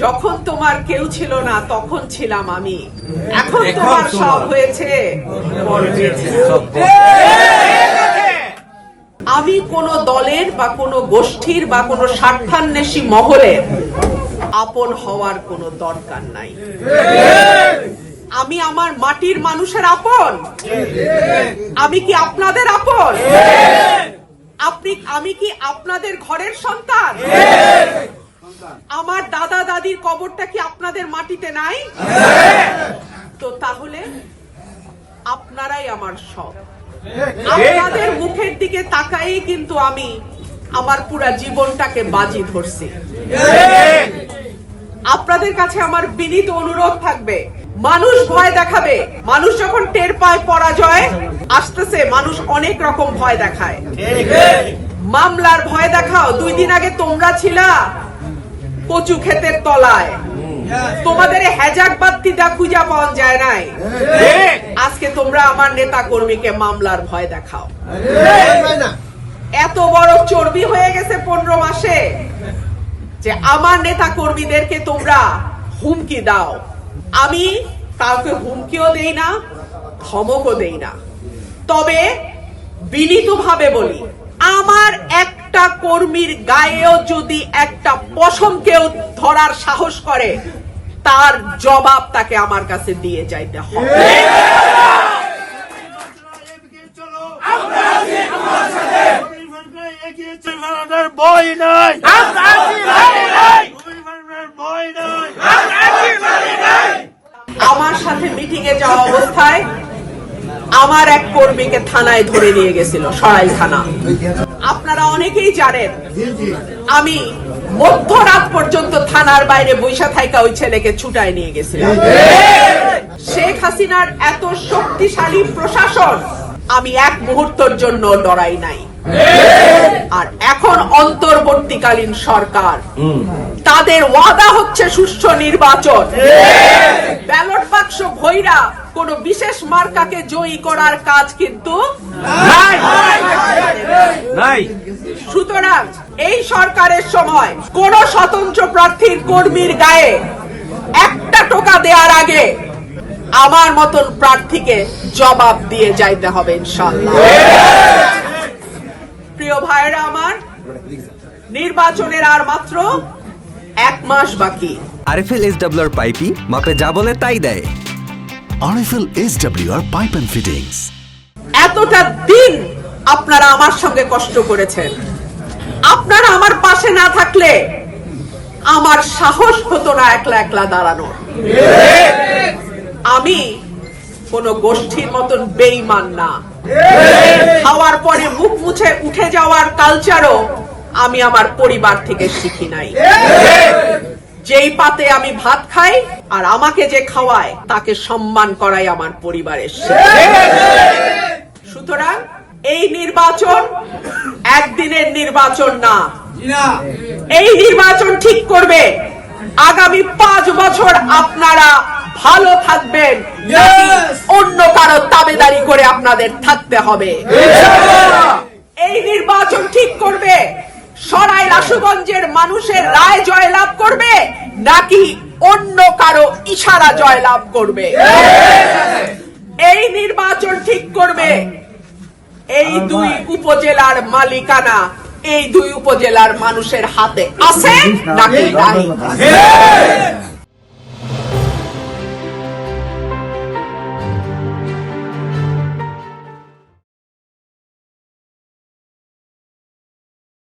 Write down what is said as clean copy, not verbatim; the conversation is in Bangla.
যখন তোমার কেউ ছিল না তখন ছিলাম আমি, এখন তোমার সব হয়েছে। আমি কোন দলের বা কোন গোষ্ঠীর বা কোন স্বার্থান্বেষী মহলের আপন হওয়ার কোন দরকার নাই। আমি আমার মাটির মানুষের আপন। আমি কি আপনাদের আপন? আমি কি আপনাদের ঘরের সন্তান? আমার দাদা দাদির কবরটা কি আপনাদের মাটিতে নাই? তো তাহলে আপনারাই আমার সব। আপনাদের মুখের দিকে তাকাই কিন্তু আমি আমার পুরা জীবনটাকে বাজি ধরছি। আপনাদের কাছে আমার বিনীত অনুরোধ থাকবে, মানুষ ভয় দেখাবে। মানুষ যখন টের পায় পরাজয় আসতেছে, মানুষ অনেক রকম ভয় দেখায়। মামলার ভয় দেখাও। 2 দিন আগে তোমরা ছিলা কচু ক্ষেতের তলায়, তোমাদের হেজাক বাত্তি দা খুঁজা পাওয়া যায় নাই। আজকে তোমরা আমার নেতা কর্মীকে মামলার ভয় দেখাও। এত বড় চর্বি হয়ে গেছে 15 মাসে যে আমার নেতা কর্মীদেরকে তোমরা হুমকি দাও। আমি কাউকে হুমকিও দেই না, ধমকও দেই না। তবে বিনীতভাবে বলি, আমার একটা কর্মীর গায়েও যদি একটা পশম কেউ ধরার সাহস করে, তার জবাব তাকে আমার কাছে দিয়ে যাইতে হবে। আমার সাথে মিটিং এ যাওয়া অবস্থায় আমার এক কর্মীকে থানায় ধরে নিয়ে গেছিল, সরাইল থানা। আপনারা অনেকেই জানেন আমি মধ্যরাত পর্যন্ত থানার বাইরে বৈশা থাইকা ওই ছেলেকে ছুটায় নিয়ে গেছিলাম। শেখ হাসিনার এত শক্তিশালী প্রশাসন আমি এক মুহূর্তের জন্য ডরাই নাই। আর এখন অন্তর্বর্তীকালীন সরকার, তাদের ওয়াদা হচ্ছে সুষ্ঠু নির্বাচন। ব্যালট বাক্স ভৈরা কোন বিশেষ মার্কাকে জয়ী করার কাজ কিন্তু নাই। সুতরাং এই সরকারের সময় কোন স্বতন্ত্র প্রার্থীর কর্মীর গায়ে একটা টোকা দেওয়ার আগে আমার মতন প্রার্থীকে জবাব দিয়ে যাইতে হবে ইনশাআল্লাহ। প্রিয় ভাইরা আমার, নির্বাচনের আর মাত্র 1 মাস বাকি। আরএফএল এসডব্লিউআর পাইপি মাপে যা বলে তাই দেয়। RFL SWR pipe and fittings. এতটা দিন আপনারা আমার সঙ্গে কষ্ট করেছেন। আপনারা আমার পাশে না থাকলে আমার সাহস হতো না একলা একলা দাঁড়ানো। আমি কোন গোষ্ঠীর মতন বেঈমান না। খাওয়ার পরে মুখ মুছে উঠে যাওয়ার কালচারও আমি আমার পরিবার থেকে শিখি নাই। যেই পাতে আমি ভাত খাই আর আমাকে যে খাওয়ায় তাকে সম্মান করাই আমার পরিবারের শিক্ষা। সুতরাং এই নির্বাচন একদিনের নির্বাচন না। এই নির্বাচন ঠিক করবে আগামী 5 বছর আপনারা ভালো থাকবেন নাকি অন্য কারো তাবেদারি করে আপনাদের থাকতে হবে। এই নির্বাচন ঠিক করবে সরাইল আশুগঞ্জের মানুষের রায় জয়লাভ করবে নাকি অন্য কারো ইশারা জয়লাভ করবে। এই নির্বাচন ঠিক করবে এই 2 উপজেলার মালিকানা এই 2 উপজেলার মানুষের হাতে আছে নাকি নাই।